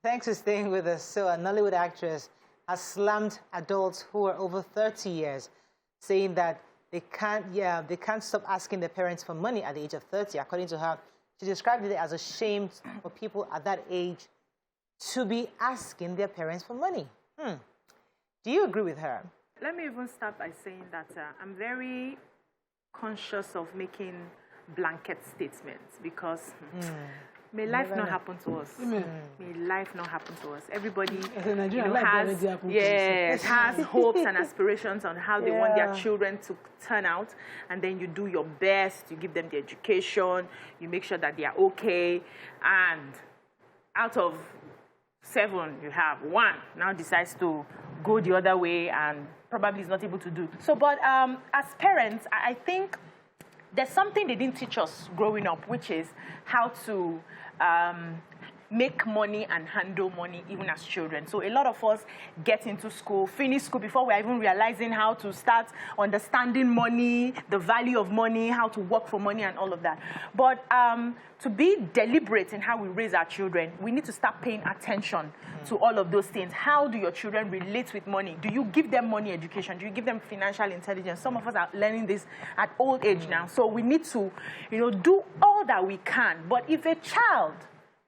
Thanks for staying with us. So a Nollywood actress has slammed adults who are over 30 years, saying that they can't stop asking their parents for money at the age of 30. According to her, she described it as a shame for people at that age to be asking their parents for money. Do you agree with her? Let me even start by saying that I'm very conscious of making blanket statements because may life not happen to us. May life not happen to us. Everybody has hopes and aspirations on how they want their children to turn out, and then you do your best, you give them the education, you make sure that they are okay, and out of 7, you have 1 now decides to go the other way and probably is not able to do. So, but as parents, I think there's something they didn't teach us growing up, which is how to make money and handle money even as children. So a lot of us get into school, finish school before we're even realizing how to start understanding money, the value of money, how to work for money and all of that. But to be deliberate in how we raise our children, we need to start paying attention to all of those things. How do your children relate with money? Do you give them money education? Do you give them financial intelligence? Some of us are learning this at old age now. So we need to, do all that we can. But if a child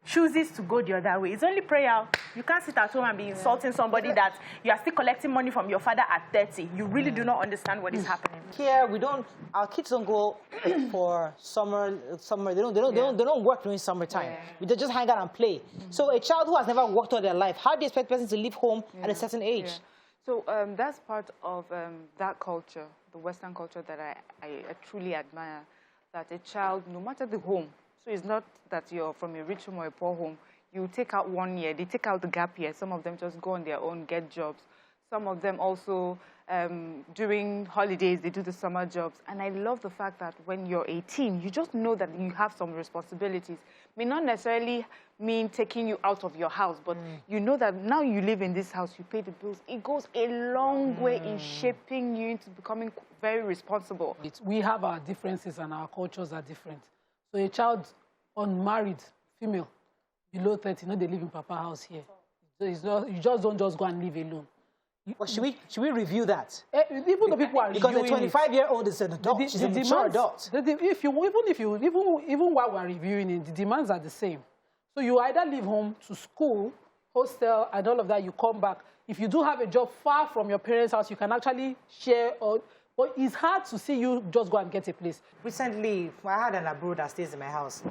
chooses to go the other way, it's only prayer. You can't sit at home and be insulting somebody that you are still collecting money from your father at 30. You really do not understand what is happening. Here, our kids don't go for summer. They don't work during summertime. They just hang out and play. So a child who has never worked all their life, how do you expect a person to leave home at a certain age? So that's part of that culture, the Western culture that I truly admire, that a child, no matter the home, so it's not that you're from a rich home or a poor home. You take out 1 year. They take out the gap year. Some of them just go on their own, get jobs. Some of them also, during holidays, they do the summer jobs. And I love the fact that when you're 18, you just know that you have some responsibilities. May not necessarily mean taking you out of your house, but you know that now you live in this house, you pay the bills. It goes a long way in shaping you into becoming very responsible. We have our differences and our cultures are different. So a child, unmarried, female, below 30, they live in Papa house here. So you just don't go and live alone. Well, should we review that? Even the people are because a 25-year-old is an adult. She's a mature adult. Even while we're reviewing it, the demands are the same. So you either leave home to school, hostel, and all of that. You come back. If you do have a job far from your parents' house, you can actually share. But it's hard to see you just go and get a place. Recently, I had an abroad that stays in my house,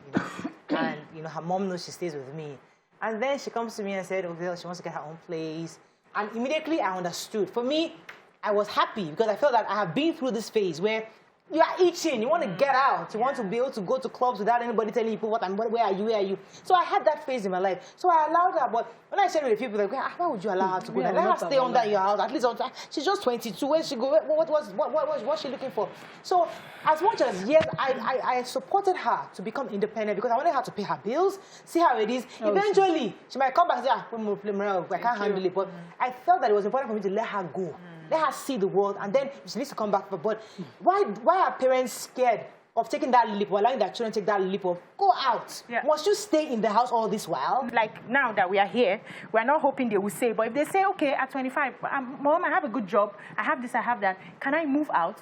and her mom knows she stays with me. And then she comes to me and said, "Oh, she wants to get her own place." And immediately I understood. For me, I was happy because I felt that I have been through this phase where you are itching, you want to get out, you want to be able to go to clubs without anybody telling you, where are you? So I had that phase in my life. So I allowed her, but when I shared with the people, like, why would you allow her to go there? Let her stay under your house, at least she's just 22, where she go? What's she looking for? So as much as, yes, I supported her to become independent because I wanted her to pay her bills, see how it is. Eventually, she might come back and say, I can't handle it. But I felt that it was important for me to let her go. Let her see the world, and then she needs to come back. But why are parents scared of taking that leap or allowing their children take that leap of go out? Must you stay in the house all this while? Like now that we are here, we're not hoping they will say, but if they say, okay, at 25, Mom, I have a good job, I have this, I have that, can I move out?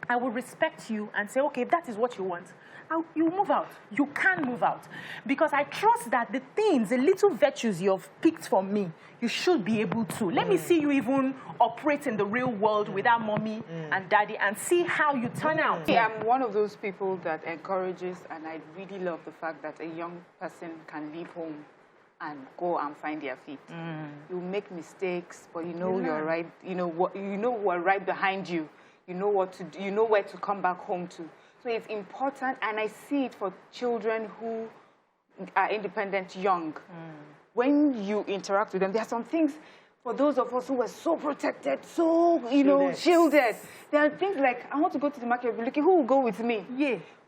I will respect you and say, okay, if that is what you want, you move out. You can move out. Because I trust that the things, the little virtues you have picked from me, you should be able to. Let me see you even operate in the real world without mommy and daddy and see how you turn out. I'm one of those people that encourages, and I really love the fact that a young person can leave home and go and find their feet. You make mistakes, but you know you're right. You know what right behind you. You know what to do. You know where to come back home to. So it's important, and I see it for children who are independent young. When you interact with them, there are some things, for those of us who were so protected, so, shielded. There are things like, I want to go to the market, looking, who will go with me?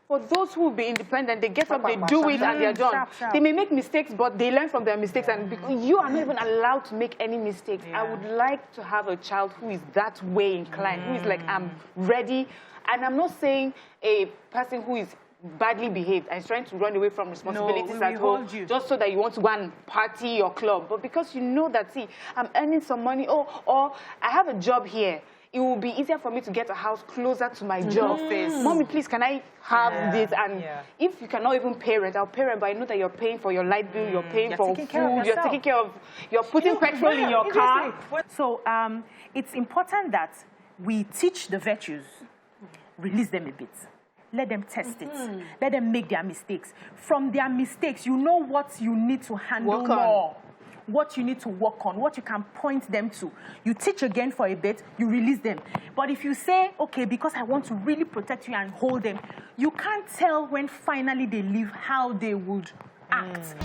For those who will be independent, they get up, they do it, and they're done. They may make mistakes, but they learn from their mistakes, and you are not even allowed to make any mistakes. I would like to have a child who is that way inclined, who is like, I'm ready. And I'm not saying a person who is badly behaved and is trying to run away from responsibilities at home hold you. just so that you want to go and party or club. But because you know that, see, I'm earning some money, or I have a job here, it will be easier for me to get a house closer to my job. Mommy, please, can I have this? And if you cannot even pay rent, I'll pay rent, but I know that you're paying for your light bill, you're paying for food, you're taking care of, you're putting petrol in your car. So it's important that we teach the virtues, release them a bit. Let them test it. Let them make their mistakes. From their mistakes, you know what you need to handle more. What you need to work on, what you can point them to. You teach again for a bit, you release them. But if you say, okay, because I want to really protect you and hold them, you can't tell when finally they leave how they would act.